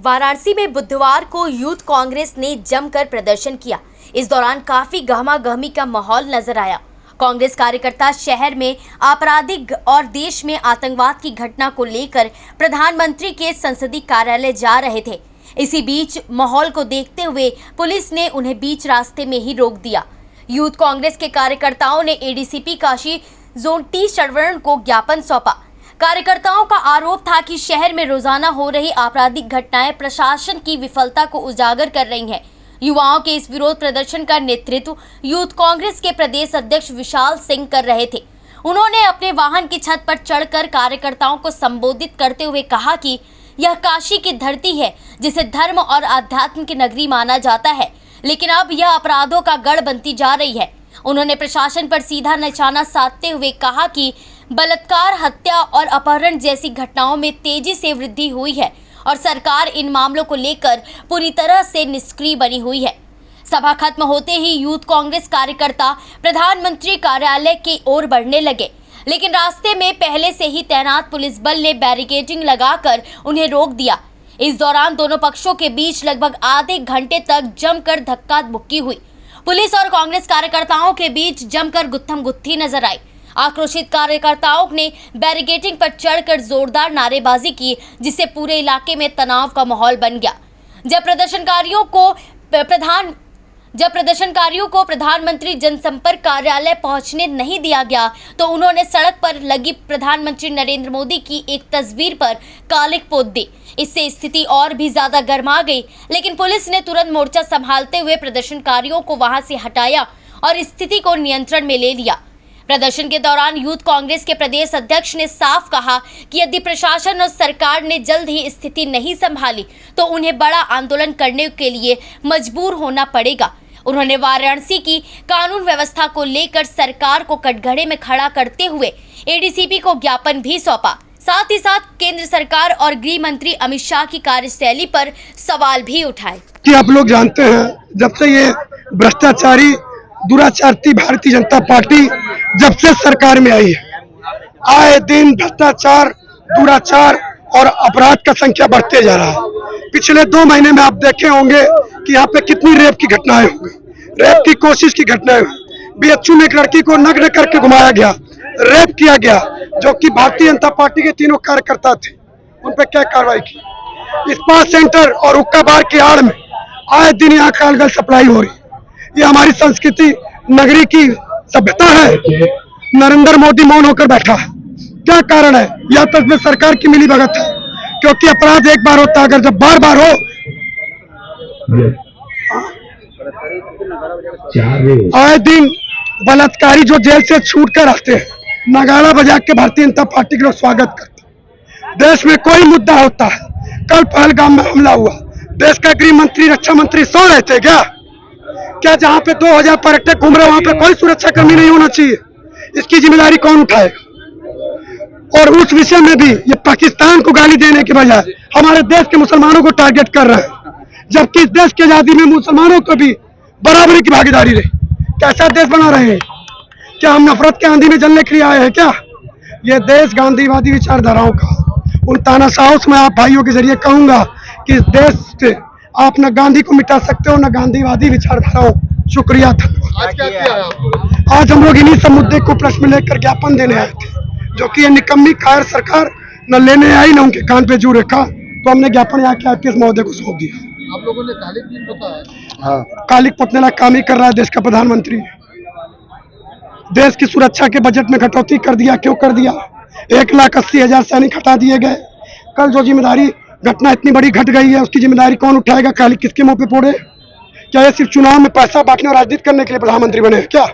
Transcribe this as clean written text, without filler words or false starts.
वाराणसी में बुधवार को यूथ कांग्रेस ने जमकर प्रदर्शन किया। इस दौरान काफी गहमागहमी का माहौल नजर आया। कांग्रेस कार्यकर्ता शहर में आपराधिक और देश में आतंकवाद की घटना को लेकर प्रधानमंत्री के संसदीय कार्यालय जा रहे थे। इसी बीच माहौल को देखते हुए पुलिस ने उन्हें बीच रास्ते में ही रोक दिया। यूथ कांग्रेस के कार्यकर्ताओं ने ADCP Kashi zone T Sharavana को ज्ञापन सौंपा। कार्यकर्ताओं का आरोप था कि शहर में रोजाना हो रही आपराधिक घटनाएं प्रशासन की विफलता को उजागर कर रही हैं। युवाओं के इस विरोध प्रदर्शन का नेतृत्व यूथ कांग्रेस के प्रदेश अध्यक्ष विशाल सिंह कर रहे थे। उन्होंने अपने वाहन की छत पर चढ़कर कार्यकर्ताओं को संबोधित करते हुए कहा कि यह काशी की धरती है जिसे धर्म और आध्यात्म की नगरी माना जाता है, लेकिन अब यह अपराधों का गढ़ बनती जा रही है। उन्होंने प्रशासन पर सीधा निशाना साधते हुए कहा कि बलात्कार, हत्या और अपहरण जैसी घटनाओं में तेजी से वृद्धि हुई है और सरकार इन मामलों को लेकर पूरी तरह से निष्क्रिय बनी हुई है। सभा खत्म होते ही यूथ कांग्रेस कार्यकर्ता प्रधानमंत्री कार्यालय की ओर बढ़ने लगे, लेकिन रास्ते में पहले से ही तैनात पुलिस बल ने बैरिकेडिंग लगाकर उन्हें रोक दिया। इस दौरान दोनों पक्षों के बीच लगभग आधे घंटे तक जमकर धक्का मुक्की हुई। पुलिस और कांग्रेस कार्यकर्ताओं के बीच जमकर गुत्थम गुत्थी नजर आई। आक्रोशित कार्यकर्ताओं ने बैरिकेडिंग पर चढ़कर जोरदार नारेबाजी की, जिससे पूरे इलाके में तनाव का माहौल बन गया। जब प्रदर्शनकारियों को प्रधानमंत्री जनसंपर्क कार्यालय पहुंचने नहीं दिया गया तो उन्होंने सड़क पर लगी प्रधानमंत्री नरेंद्र मोदी की एक तस्वीर पर कालिक पोत दी। इससे स्थिति और भी ज्यादा गर्मा गई, लेकिन पुलिस ने तुरंत मोर्चा संभालते हुए प्रदर्शनकारियों को वहां से हटाया और स्थिति को नियंत्रण में ले लिया। प्रदर्शन के दौरान यूथ कांग्रेस के प्रदेश अध्यक्ष ने साफ कहा कि यदि प्रशासन और सरकार ने जल्द ही स्थिति नहीं संभाली तो उन्हें बड़ा आंदोलन करने के लिए मजबूर होना पड़ेगा। उन्होंने वाराणसी की कानून व्यवस्था को लेकर सरकार को कटघरे में खड़ा करते हुए एडीसीपी को ज्ञापन भी सौंपा। साथ ही साथ केंद्र सरकार और गृह मंत्री अमित शाह की कार्यशैली पर सवाल भी उठाए। कि आप लोग जानते हैं, जब से ये भ्रष्टाचारी दुराचारती भारतीय जनता पार्टी जब से सरकार में आई है, आए दिन भ्रष्टाचार, दुराचार और अपराध का संख्या बढ़ते जा रहा है। पिछले 2 महीने में आप देखे होंगे कि यहाँ पे कितनी रेप की घटनाएं हो गई, रेप की कोशिश की घटनाएं हुई। बीएचयू में एक लड़की को नग्न करके घुमाया गया, रेप किया गया, जो कि भारतीय जनता पार्टी के 3 कार्यकर्ता थे। उन पर क्या कार्रवाई की? इस्पात सेंटर और हुक्का बार की आड़ में आए दिन यहाँ कालगल सप्लाई हो रही है। ये हमारी संस्कृति नगरी की सभ्यता है। नरेंद्र मोदी मौन होकर बैठा है, क्या कारण है? यह तो इसमें सरकार की मिली भगत है, क्योंकि अपराध एक बार होता है, अगर जब बार बार हो आए दिन बलात्कारी जो जेल से छूट कर आते हैं, नगाड़ा बजा के भारतीय जनता पार्टी के लोग स्वागत करते हैं। देश में कोई मुद्दा होता है, कल पहलगाम में हमला हुआ, देश का गृह मंत्री, रक्षा मंत्री सो रहे थे क्या जहां पे 2000 पर्यटक घूम रहे वहां पे कोई सुरक्षा कर्मी नहीं होना चाहिए? इसकी जिम्मेदारी कौन उठाएगा? और उस विषय में भी ये पाकिस्तान को गाली देने के बजाय हमारे देश के मुसलमानों को टारगेट कर रहे हैं, जबकि इस देश की आजादी में मुसलमानों को भी बराबरी की भागीदारी रही। कैसा देश बना रहे हैं? क्या हम नफरत के आंधी में जलने के लिए आए हैं क्या? ये देश गांधीवादी विचारधाराओं का। उन तानाशाहों से मैं आप भाइयों के जरिए कहूंगा कि इस देश से आप न गांधी को मिटा सकते हो, न गांधीवादी विचारधाराओं। शुक्रिया, धन्यवाद। आज हम लोग इन्हीं सब मुद्दे को प्रश्न में लेकर ज्ञापन देने आए थे, जो कि ये निकम्मी कायर सरकार न लेने आई न उनके कान पे जू रखा, तो हमने ज्ञापन यहाँ के आईपीएस महोदय को सौंप दिया। आप लोगों ने कालिक भी बताया? हाँ, कालिक पोतने का काम ही कर रहा है देश का प्रधानमंत्री। देश की सुरक्षा के बजट में कटौती कर दिया। क्यों कर दिया? 1,80,000 सैनिक हटा दिए गए। कल जो जिम्मेदारी घटना इतनी बड़ी घट गई है, उसकी जिम्मेदारी कौन उठाएगा? कालिक किसके मुंह पे फोड़े? क्या ये सिर्फ चुनाव में पैसा बांटने और राजनीति करने के लिए प्रधानमंत्री बने हैं क्या?